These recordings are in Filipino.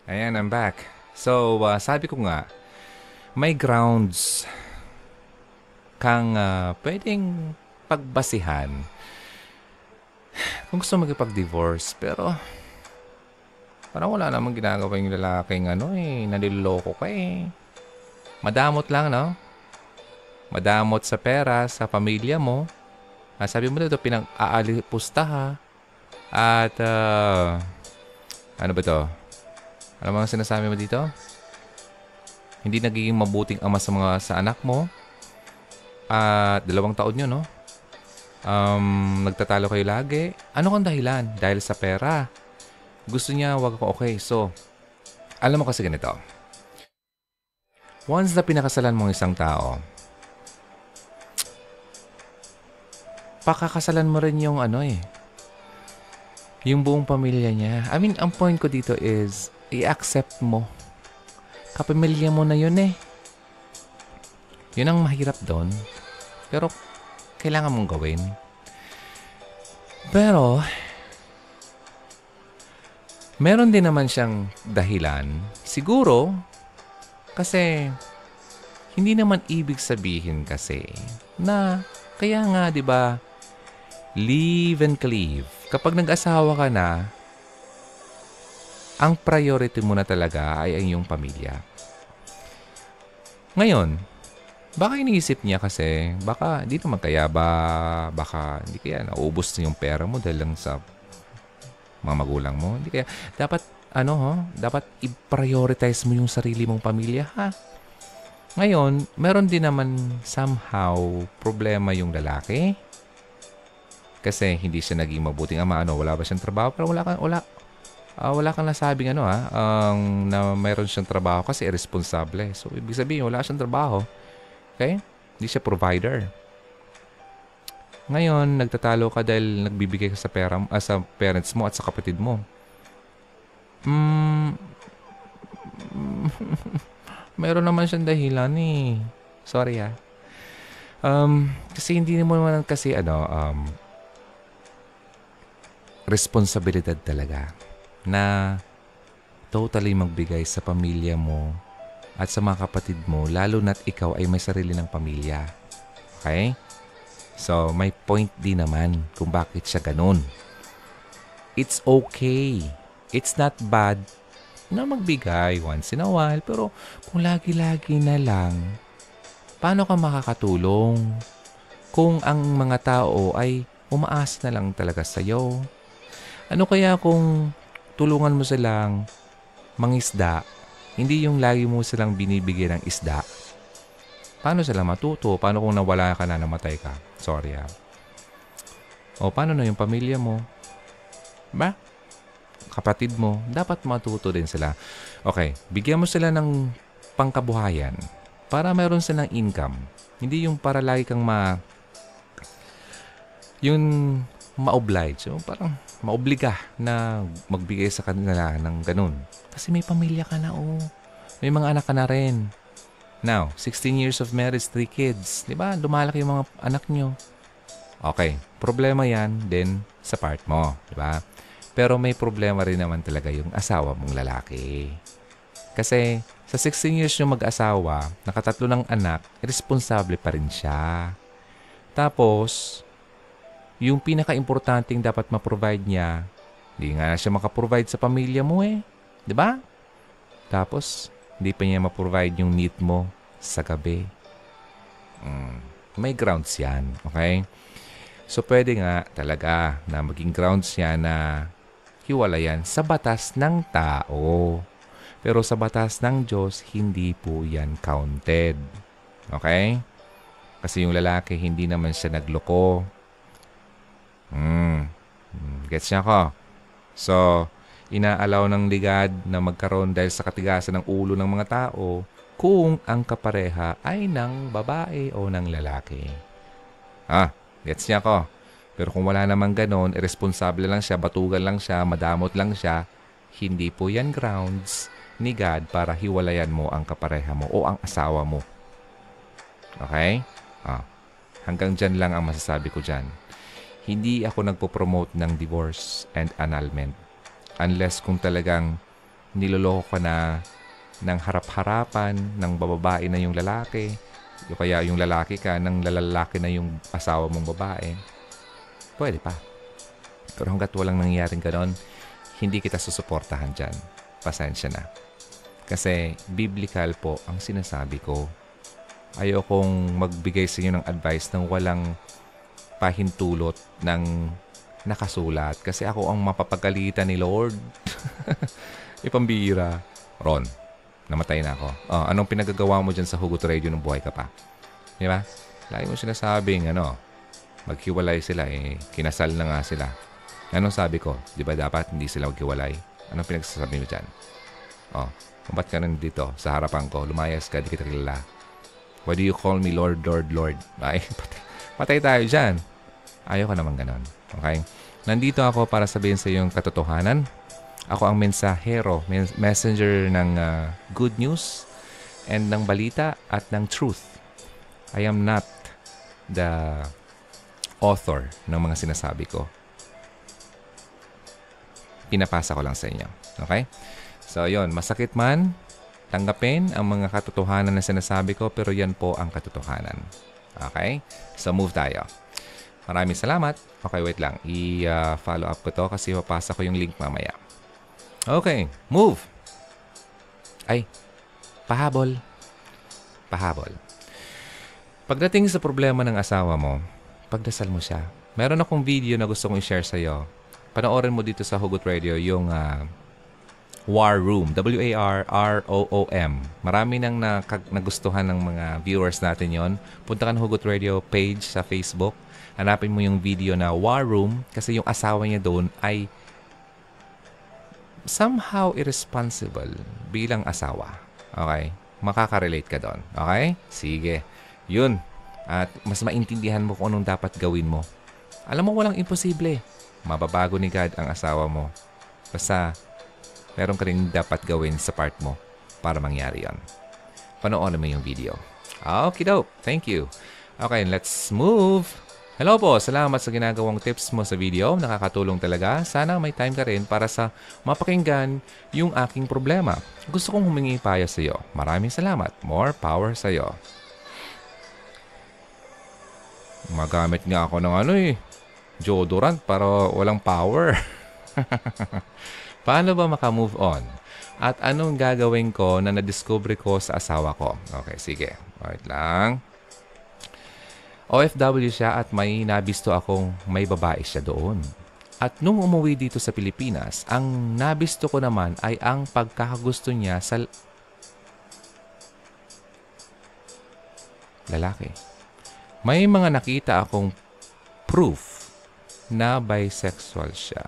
Ayan, I'm back. So, sabi ko nga, may grounds kang pwedeng pagbasihan kung gusto magipag-divorce. Pero, parang wala namang ginagawa yung lalaking naliloko ka eh. Madamot lang, no? Madamot sa pera, sa pamilya mo. Sabi mo dito, pinang-aalipusta ha. At, ano ba to? Ano mga sinasabi mo dito? Hindi nagiging mabuting ama sa anak mo. At 2 taon yun, no? Nagtatalo kayo lagi. Ano kang dahilan? Dahil sa pera. Gusto niya, wag ko okay. So, alam mo kasi ganito. Once na pinakasalan mo isang tao, pakakasalan mo rin yung buong pamilya niya. I mean, ang point ko dito is, i-accept mo. Kapamilya mo na yun eh. Yun ang mahirap doon. Pero, kailangan mong gawin. Pero, meron din naman siyang dahilan. Siguro, kasi, hindi naman ibig sabihin kasi na, kaya nga, di ba, live and cleave. Kapag nag-asawa ka na, ang priority mo na talaga ay ang iyong pamilya. Ngayon, baka iniisip niya kasi, baka di naman kaya baka hindi kaya naubos na yung pera mo dahil lang sa mga magulang mo. Hindi kaya, dapat, dapat i-prioritize mo yung sarili mong pamilya, ha? Ngayon, meron din naman somehow problema yung lalaki. Kasi hindi siya naging mabuting ama. Wala ba siyang trabaho? Pero wala kang nasabing na mayroon siyang trabaho kasi irresponsible. So, ibig sabihin, wala siyang trabaho. Okay? Hindi siya provider. Ngayon, nagtatalo ka dahil nagbibigay ka sa pera, sa parents mo at sa kapatid mo. Mayroon naman siyang dahilan eh. Sorry ha. Kasi hindi mo naman kasi responsibilidad talaga na totally magbigay sa pamilya mo at sa mga kapatid mo, lalo na't ikaw ay may sarili ng pamilya. Okay? So, may point din naman kung bakit siya ganun. It's okay. It's not bad na magbigay once in a while, pero kung lagi-lagi na lang, paano ka makakatulong kung ang mga tao ay umaasa na lang talaga sa'yo? Ano kaya kung tulungan mo silang mangisda, hindi yung lagi mo silang binibigyan ng isda? Paano sila matuto? Paano kung nawala ka na, namatay ka? Sorry ha. O paano na yung pamilya mo? Ba? Kapatid mo, dapat matuto din sila. Okay, bigyan mo sila ng pangkabuhayan para meron silang income. Hindi yung para lagi kang yung ma-oblige. So, parang maobliga na magbigay sa kanila ng ganun. Kasi may pamilya ka na, oh. May mga anak ka na rin. Now, 16 years of marriage, 3 kids. Di ba? Lumalaki yung mga anak nyo. Okay, problema yan din sa part mo. Di ba? Pero may problema rin naman talaga yung asawa mong lalaki. Kasi sa 16 years yung mag-asawa, nakatatlo ng anak, responsable pa rin siya. Tapos, yung pinaka-importanting dapat ma-provide niya, hindi nga siya makaprovide sa pamilya mo eh. Di ba? Tapos, hindi pa niya ma-provide yung need mo sa gabi. May grounds yan. Okay? So, pwede nga talaga na maging grounds yan na hiwalayan sa batas ng tao. Pero sa batas ng Diyos, hindi po yan counted. Okay? Kasi yung lalaki, hindi naman siya nagloko. Gets niya ko? So, inaalaw ng ligad na magkaroon dahil sa katigasan ng ulo ng mga tao kung ang kapareha ay ng babae o ng lalaki. Gets niya ko? Pero kung wala namang ganon, irresponsable lang siya, batugan lang siya, madamot lang siya, hindi po yan grounds ni God para hiwalayan mo ang kapareha mo o ang asawa mo. Okay? Hanggang dyan lang ang masasabi ko dyan. Hindi ako nagpo-promote ng divorce and annulment unless kung talagang niloloko ka na ng harap-harapan, ng bababae na yung lalaki, o kaya yung lalaki ka, ng lalaki na yung asawa mong babae, pwede pa. Pero hanggat walang nangyayaring ganon, hindi kita susuportahan dyan. Pasensya na. Kasi biblical po ang sinasabi ko. Ayokong magbigay sa inyo ng advice ng walang pahintulot ng nakasulat. Kasi ako ang mapapagalitan ni Lord. Ipambira. Ron, namatay na ako. Anong pinagagawa mo dyan sa Hugot Radio nung buhay ka pa? Di ba? Lagi mo sinasabing, maghiwalay sila. Kinasal na nga sila. Anong sabi ko? Di ba dapat hindi sila maghiwalay? Anong pinagsasabi mo dyan? Ba't ka nandito sa harapan ko? Lumayas ka, di kita kilala. Why do you call me Lord, Lord, Lord? Ay, patay tayo dyan. Ayaw ka naman ganon. Okay? Nandito ako para sabihin sa iyo yung katotohanan. Ako ang mensahero, messenger ng good news and ng balita at ng truth. I am not the author ng mga sinasabi ko. Pinapasa ko lang sa inyo. Okay? So, yun. Masakit man, tanggapin ang mga katotohanan na sinasabi ko, pero yan po ang katotohanan. Okay? So, move tayo. Maraming salamat. Okay, wait lang. I-follow up ko to kasi papasa ko yung link mamaya. Okay, move. Ay, pahabol. Pahabol. Pagdating sa problema ng asawa mo, pagdasal mo siya. Meron akong video na gusto kong i-share sa'yo. Panoorin mo dito sa Hugot Radio yung War Room. W-A-R-R-O-O-M. Marami nang nagustuhan ng mga viewers natin yon. Punta ka ng Hugot Radio page sa Facebook. Hanapin mo yung video na War Room kasi yung asawa niya doon ay somehow irresponsible bilang asawa. Okay? Makaka-relate ka doon. Okay? Sige. Yun. At mas maintindihan mo kung anong dapat gawin mo. Alam mo, walang imposible. Mababago ni God ang asawa mo. Basta meron ka rin dapat gawin sa part mo para mangyari yon. Panoorin mo yung video. Okay, dope. Thank you. Okay, let's move. Hello po. Salamat sa ginagawang tips mo sa video. Nakakatulong talaga. Sana may time ka rin para sa mapakinggan yung aking problema. Gusto kong humingi payo sa iyo. Maraming salamat. More power sa iyo. Magamit nga ako ng deodorant para walang power. Paano ba makamove on? At anong gagawin ko na nadiscover ko sa asawa ko? Okay, sige. Wait lang. OFW siya at may nabisto akong may babae siya doon. At nung umuwi dito sa Pilipinas, ang nabisto ko naman ay ang pagkakagusto niya sa lalaki. May mga nakita akong proof na bisexual siya.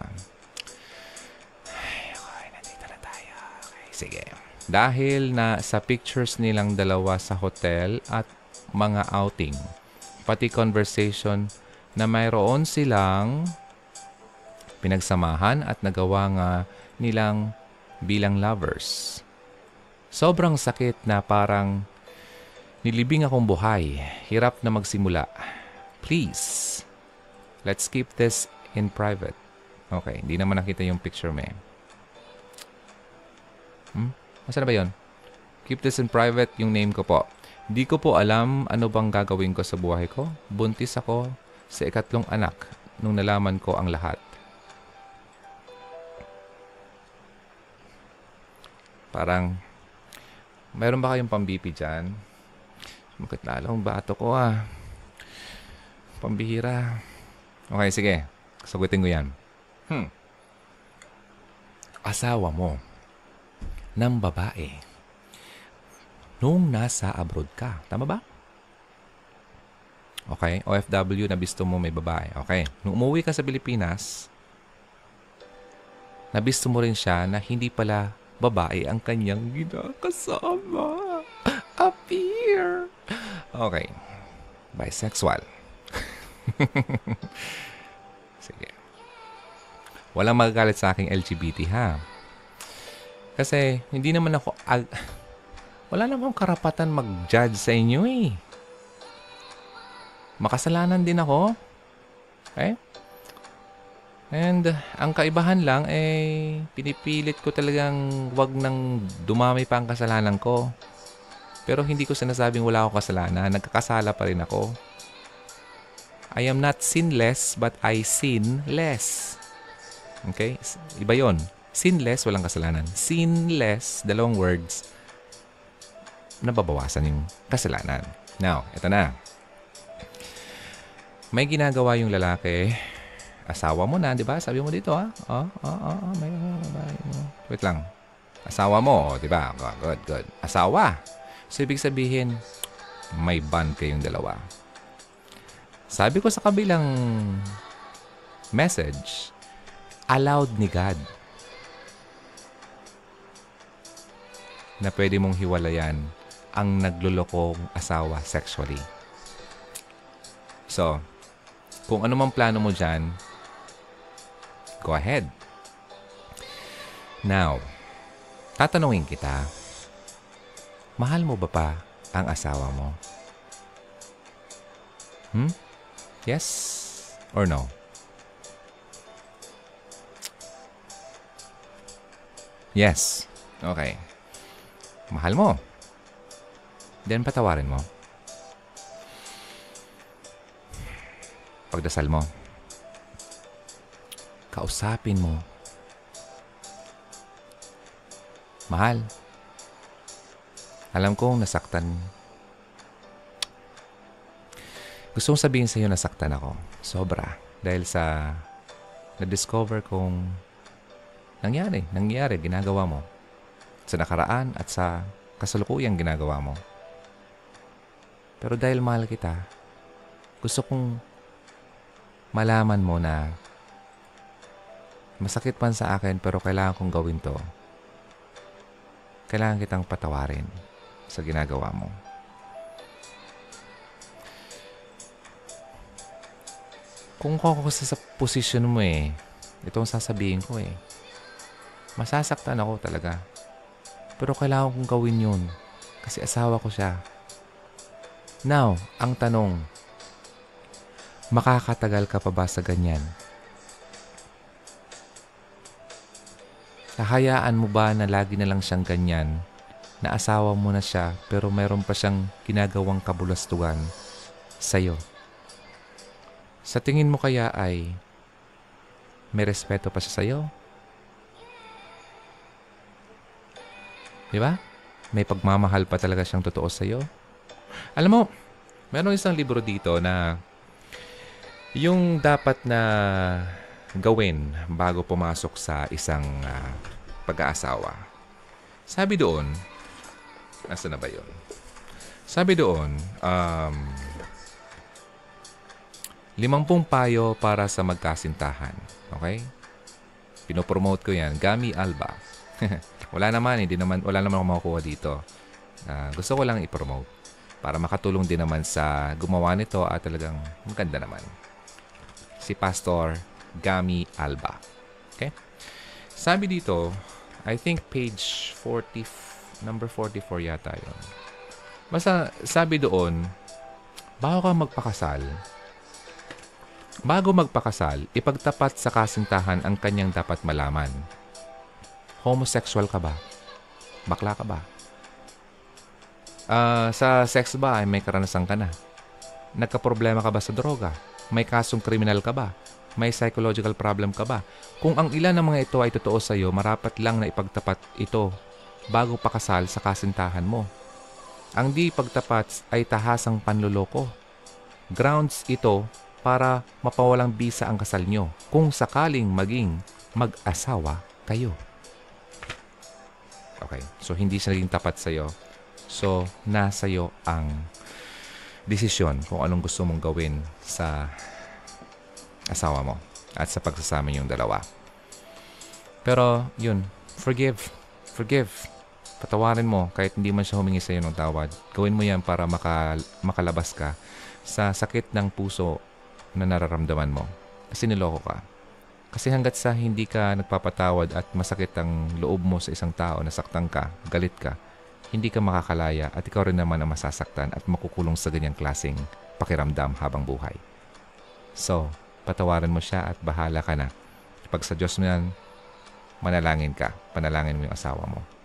Sige. Dahil na sa pictures nilang dalawa sa hotel at mga outing, pati conversation na mayroon silang pinagsamahan at nagawa nga nilang bilang lovers. Sobrang sakit na parang nilibing akong buhay. Hirap na magsimula. Please, let's keep this in private. Okay, hindi naman nakita yung picture mo. Masa na ba yun? Keep this in private, yung name ko po. Di ko po alam ano bang gagawin ko sa buhay ko. Buntis ako sa 3 anak nung nalaman ko ang lahat. Parang, mayroon ba kayong pambipi dyan? Bakit lalong bato ko Pambihira. Okay, sige. Sagutin ko yan. Asawa mo ng babae nung nasa abroad ka. Tama ba? Okay. OFW na bisto mo may babae. Okay. Nung umuwi ka sa Pilipinas, nabisto mo rin siya na hindi pala babae ang kanyang ginakasama. Appear. Okay. Bisexual. Sige. Walang magagalit sa aking LGBT, ha? Kasi, hindi naman ako... wala namang karapatan mag-judge sa inyo, eh. Makasalanan din ako. Okay? And ang kaibahan lang pinipilit ko talagang wag nang dumami pa ang kasalanan ko. Pero hindi ko sinasabing wala akong kasalanan. Nagkakasala pa rin ako. I am not sinless, but I sin less. Okay? Iba yon. Sinless, walang kasalanan. Sinless, dalawang words, nababawasan yung kasalanan. Now, ito na. May ginagawa yung lalaki. Asawa mo na, di ba? Sabi mo dito, ha? May wait lang. Asawa mo, di ba? Good. Asawa. So, ibig sabihin, may bond kayong dalawa. Sabi ko sa kabilang message, allowed ni God na pwede mong hiwalayan ang naglulokong asawa sexually. So, kung ano mang plano mo dyan, go ahead. Now, tatanungin kita, mahal mo ba pa ang asawa mo? Yes or no? Yes. Okay. Mahal mo. Then patawarin mo. Pagdasal mo. Kausapin mo. Mahal. Alam kong nasaktan. Gusto kong sabihin sa iyo nasaktan ako. Sobra. Dahil sa na-discover kong nangyari, ginagawa mo. Sa nakaraan at sa kasalukuyang ginagawa mo. Pero dahil mahal kita, gusto kong malaman mo na masakit man sa akin pero kailangan kong gawin to. Kailangan kitang patawarin sa ginagawa mo. Kung ako sa posisyon mo itong sasabihin ko masasaktan ako talaga. Pero kailangan kong gawin yun. Kasi asawa ko siya. Now, ang tanong, makakatagal ka pa ba sa ganyan? Hahayaan mo ba na lagi na lang siyang ganyan? Na asawa mo na siya pero mayroon pa siyang ginagawang kabulastugan sa'yo? Sa tingin mo kaya ay may respeto pa siya sa'yo? Di ba? May pagmamahal pa talaga siyang totoo sa'yo? Alam mo, meron isang libro dito na yung dapat na gawin bago pumasok sa isang pag-aasawa. Sabi doon, nasa na ba yun? Sabi doon, 50 payo para sa magkasintahan. Okay? Pinopromote ko yan. Gami Alba. Wala naman ako makukuha dito. Gusto ko lang i-promote para makatulong din naman sa gumawa nito at talagang maganda naman. Si Pastor Gami Alba. Okay? Sabi dito, I think page 40, number 44 yata yun. Basta sabi doon, bago magpakasal, ipagtapat sa kasintahan ang kanyang dapat malaman. Homosexual ka ba? Bakla ka ba? Sa sex ba ay may karanasan ka na? Nagka-problema ka ba sa droga? May kasong kriminal ka ba? May psychological problem ka ba? Kung ang ilan ng mga ito ay totoo sa iyo, marapat lang na ipagtapat ito bago pakasal sa kasintahan mo. Ang di pagtapat ay tahasang panloloko. Grounds ito para mapawalang bisa ang kasal nyo kung sakaling maging mag-asawa kayo. Okay, so hindi siya naging tapat sa'yo. So, nasa iyo ang desisyon kung anong gusto mong gawin sa asawa mo at sa pagsasama niyong dalawa. Pero, yun, forgive. Patawarin mo kahit hindi man siya humingi sa iyo ng tawad. Gawin mo yan para makalabas ka sa sakit ng puso na nararamdaman mo. Kasi niloko ka. Kasi hanggat sa hindi ka nagpapatawad at masakit ang loob mo sa isang tao, nasaktan ka, galit ka, hindi ka makakalaya at ikaw rin naman ang masasaktan at makukulong sa ganyang klaseng pakiramdam habang buhay. So, patawarin mo siya at bahala ka na Pag sa Diyos mo yan, manalangin ka. Panalangin mo yung asawa mo.